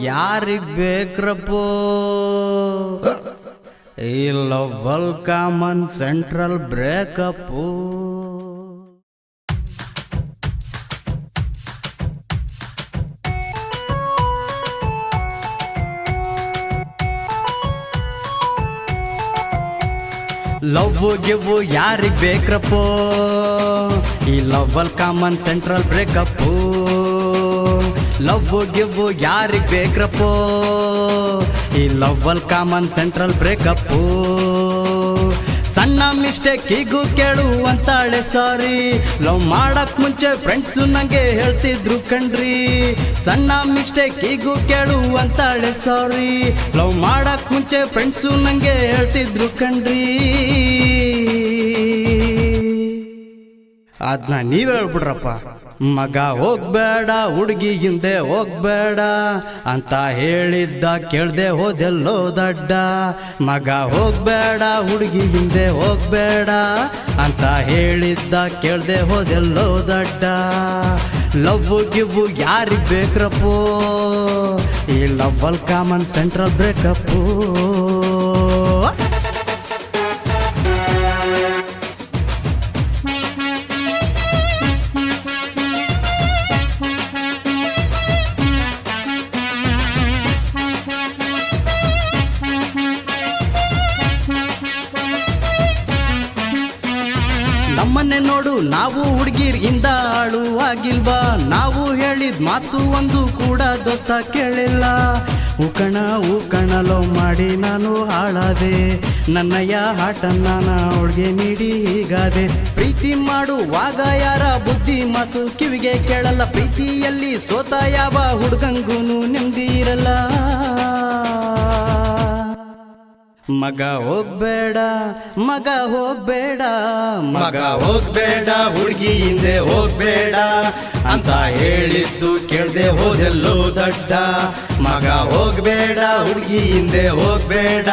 ಯಾರಿಗ್ ಬೇಕ್ರಪ್ಪೋ ಈ love common central breakup. Love give ಯಾರಿಗ್ ಬೇಕ್ರಪ್ಪೋ ಈ love common central breakup. Love give ಯಾರಿಗ್ ಬೇಕ್ರಪ್ಪೋ ಈ ಲವ್ ಕಾಮನ್ ಸೆಂಟ್ರಲ್ ಬ್ರೇಕಪ್ಪು. ಸಣ್ಣ ಮಿಸ್ಟೇಕ್ ಈಗೂ ಕೇಳು ಅಂತಾಳೆ ಸಾರಿ, ಲವ್ ಮಾಡಕ್ ಮುಂಚೆ ಫ್ರೆಂಡ್ಸು ನಂಗೆ ಹೇಳ್ತಿದ್ರು ಕಣ್ರಿ. ಸಣ್ಣ ಮಿಸ್ಟೇಕ್ ಈಗೂ ಕೇಳು ಅಂತಾಳೆ ಸಾರಿ, ಲವ್ ಮಾಡಕ್ ಮುಂಚೆ ಫ್ರೆಂಡ್ಸು ನಂಗೆ ಹೇಳ್ತಿದ್ರು ಕಣ್ರಿ. ಅದನ್ನ ನೀವ್ ಹೇಳ್ಬಿಡ್ರಪ್ಪ. ಮಗ ಹೋಗ್ಬೇಡ ಹುಡುಗಿ ಹಿಂದೆ ಹೋಗ್ಬೇಡ ಅಂತ ಹೇಳಿದ್ದ ಕೇಳ್ದೆ ಹೋದೆಲ್ಲೋ ದಡ್ಡ. ಮಗ ಹೋಗ್ಬೇಡ ಹುಡುಗಿ ಹಿಂದೆ ಹೋಗ್ಬೇಡ ಅಂತ ಹೇಳಿದ್ದ ಕೇಳ್ದೆ ಹೋದೆಲ್ಲೋ ದಡ್ಡ. ಲವ್ ಗಿವ್ ಯಾರಿಗ್ ಬೇಕ್ರಪ್ಪೋ ಈ ಲವ್ ಕಾಮನ್ ಸೆಂಟ್ರಲ್ ಬ್ರೇಕಪ್ಪು. ನಮ್ಮನ್ನೇ ನೋಡು ನಾವು ಹುಡುಗಿರ್ಗಿಂದ ಆಳು ಆಗಿಲ್ವಾ, ನಾವು ಹೇಳಿದ ಮಾತು ಒಂದು ಕೂಡ ದೋಸ್ತ ಕೇಳಿಲ್ಲ. ಉಕಣ ಲವ್ ಮಾಡಿ ನಾನು ಹಾಳಾದೆ, ನನ್ನಯ್ಯ ಹಾಟನ್ನ ಅವಳಿಗೆ ನೀಡಿ ಹೀಗಾದೆ. ಪ್ರೀತಿ ಮಾಡುವಾಗ ಯಾರ ಬುದ್ಧಿ ಮಾತು ಕಿವಿಗೆ ಕೇಳಲ್ಲ, ಪ್ರೀತಿಯಲ್ಲಿ ಸೋತ ಯಾವ ಹುಡುಗಂಗೂನು ನೆಮ್ಮದಿ ಇರಲ್ಲ. ಮಗ ಹೋಗ್ಬೇಡ ಮಗ ಹೋಗ್ಬೇಡ ಮಗ ಹೋಗ್ಬೇಡ ಹುಡುಗಿ ಹಿಂದೆ ಹೋಗ್ಬೇಡ ಅಂತ ಹೇಳಿದ್ದು ಕೇಳ್ದೆ ಹೋದೆಲ್ಲೋ ದಡ್ಡ. ಮಗ ಹೋಗ್ಬೇಡ ಹುಡುಗಿ ಹಿಂದೆ ಹೋಗ್ಬೇಡ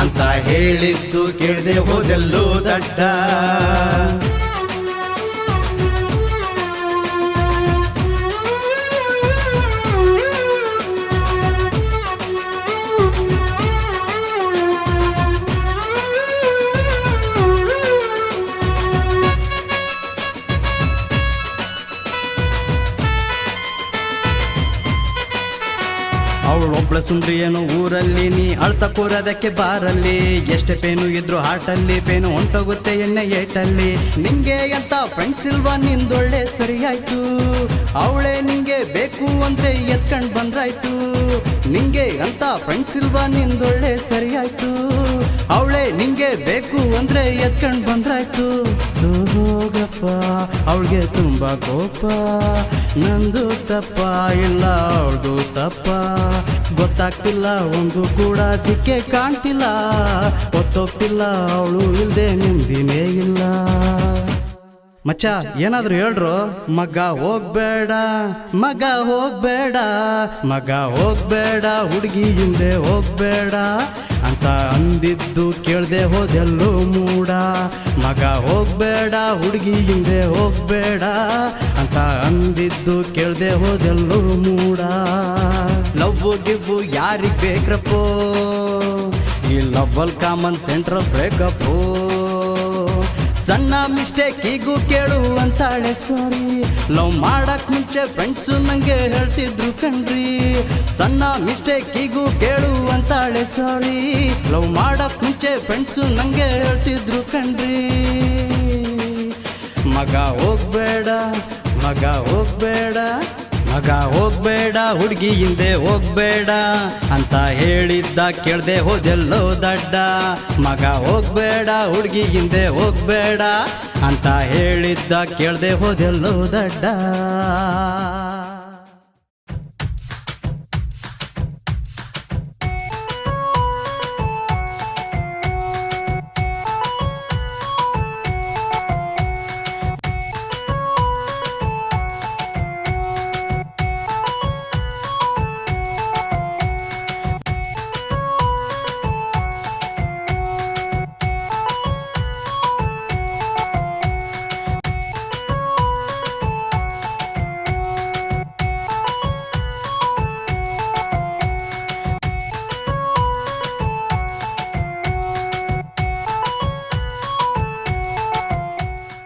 ಅಂತ ಹೇಳಿದ್ದು ಕೇಳ್ದೆ ಹೋದೆಲ್ಲೋ ದಡ್ಡ. ಅವಳೊಬ್ಳ ಸುಂದ್ರಿ ಏನು ಊರಲ್ಲಿ, ನೀ ಅಳ್ತ ಕೂರೋದಕ್ಕೆ ಬಾರಲ್ಲಿ. ಎಷ್ಟೇ ಪೇನು ಇದ್ರು ಹಾಟಲ್ಲಿ ಪೇನು ಹೊಂಟೋಗುತ್ತೆ ಎಣ್ಣೆ ಏಟಲ್ಲಿ. ನಿಂಗೆ ಅಂತ ಫ್ರೆಂಡ್ಸ್ ಇಲ್ವಾ ನಿಂದೊಳ್ಳೆ ಸರಿಯಾಯ್ತು, ಅವಳೇ ನಿಂಗೆ ಬೇಕು ಅಂದ್ರೆ ಎತ್ಕೊಂಡ್ ಬಂದ್ರಾಯ್ತು. ನಿಂಗೆ ಅಂತ ಫ್ರೆಂಡ್ಸ್ ಇಲ್ವಾ ನಿಂದೊಳ್ಳೆ ಸರಿಯಾಯ್ತು, ಅವಳೇ ನಿಂಗೆ ಬೇಕು ಅಂದ್ರೆ ಎತ್ಕೊಂಡ್ ಬಂದ್ರಾಯ್ತು. ಹೋಗಪ್ಪ ಅವಳಿಗೆ ತುಂಬಾ ಕೋಪ, ನಂದು ತಪ್ಪ ಇಲ್ಲ ಅವಳದು ತಪ್ಪ. ಗೊತ್ತಾಗ್ತಿಲ್ಲ ಒಂದು ಕೂಡ ದಿಕ್ಕೆ ಕಾಣ್ತಿಲ್ಲ, ಗೊತ್ತೋಗ್ತಿಲ್ಲ ಅವಳು ಇಲ್ದೆ ನಿಂದಿನೇ ಇಲ್ಲ. ಮಚ್ಚ ಏನಾದ್ರು ಹೇಳ್ರು. ಮಗ ಹೋಗ್ಬೇಡ ಮಗ ಹೋಗ್ಬೇಡ ಮಗ ಹೋಗ್ಬೇಡ ಹುಡುಗಿ ಹಿಂದೆ ಹೋಗ್ಬೇಡ ಅಂತ ಅಂದಿದ್ದು ಕೇಳ್ದೆ ಹೋದೆಲ್ಲೋ ಮೂಡ. ಮಗ ಹೋಗ್ಬೇಡ ಹುಡುಗಿ ಹಿಂದೆ ಹೋಗ್ಬೇಡ ಅಂತ ಅಂದಿದ್ದು ಕೇಳ್ದೆ ಹೋದೆಲ್ಲೋ ಮೂಡ. ಲವ್ ಗಿವ್ ಯಾರಿಗ್ ಬೇಕ್ರಪ್ಪೋ ಈ ಲವ್ ಕಾಮನ್ ಸೆಂಟ್ರಲ್ ಬ್ರೇಕಪ್ಪು. ಸಣ್ಣ ಮಿಸ್ಟೇಕ್ ಈಗೂ ಕೇಳು ಅಂತಾಳೆ ಸಾರಿ, ಲವ್ ಮಾಡಕ್ ಮುಂಚೆ ಫ್ರೆಂಡ್ಸು ನಂಗೆ ಹೇಳ್ತಿದ್ರು ಕಣ್ರಿ. ಸಣ್ಣ ಮಿಸ್ಟೇಕ್ ಈಗೂ ಕೇಳು ಅಂತಾಳೆ ಸಾರಿ, ಲವ್ ಮಾಡಕ್ ಮುಂಚೆ ಫ್ರೆಂಡ್ಸು ನಂಗೆ ಹೇಳ್ತಿದ್ರು ಕಣ್ರಿ. ಮಗ ಹೋಗ್ಬೇಡ ಮಗ ಹೋಗ್ಬೇಡ ಮಗ ಹೋಗ್ಬೇಡ ಹುಡುಗಿ ಹಿಂದೆ ಹೋಗ್ಬೇಡ ಅಂತ ಹೇಳಿದ್ದ ಕೇಳ್ದೆ ಹೋದೆಲ್ಲೋ ದಡ್ಡ. ಮಗ ಹೋಗ್ಬೇಡ ಹುಡುಗಿ ಹಿಂದೆ ಹೋಗ್ಬೇಡ ಅಂತ ಹೇಳಿದ್ದ ಕೇಳ್ದೆ ಹೋದೆಲ್ಲೋ ದಡ್ಡ.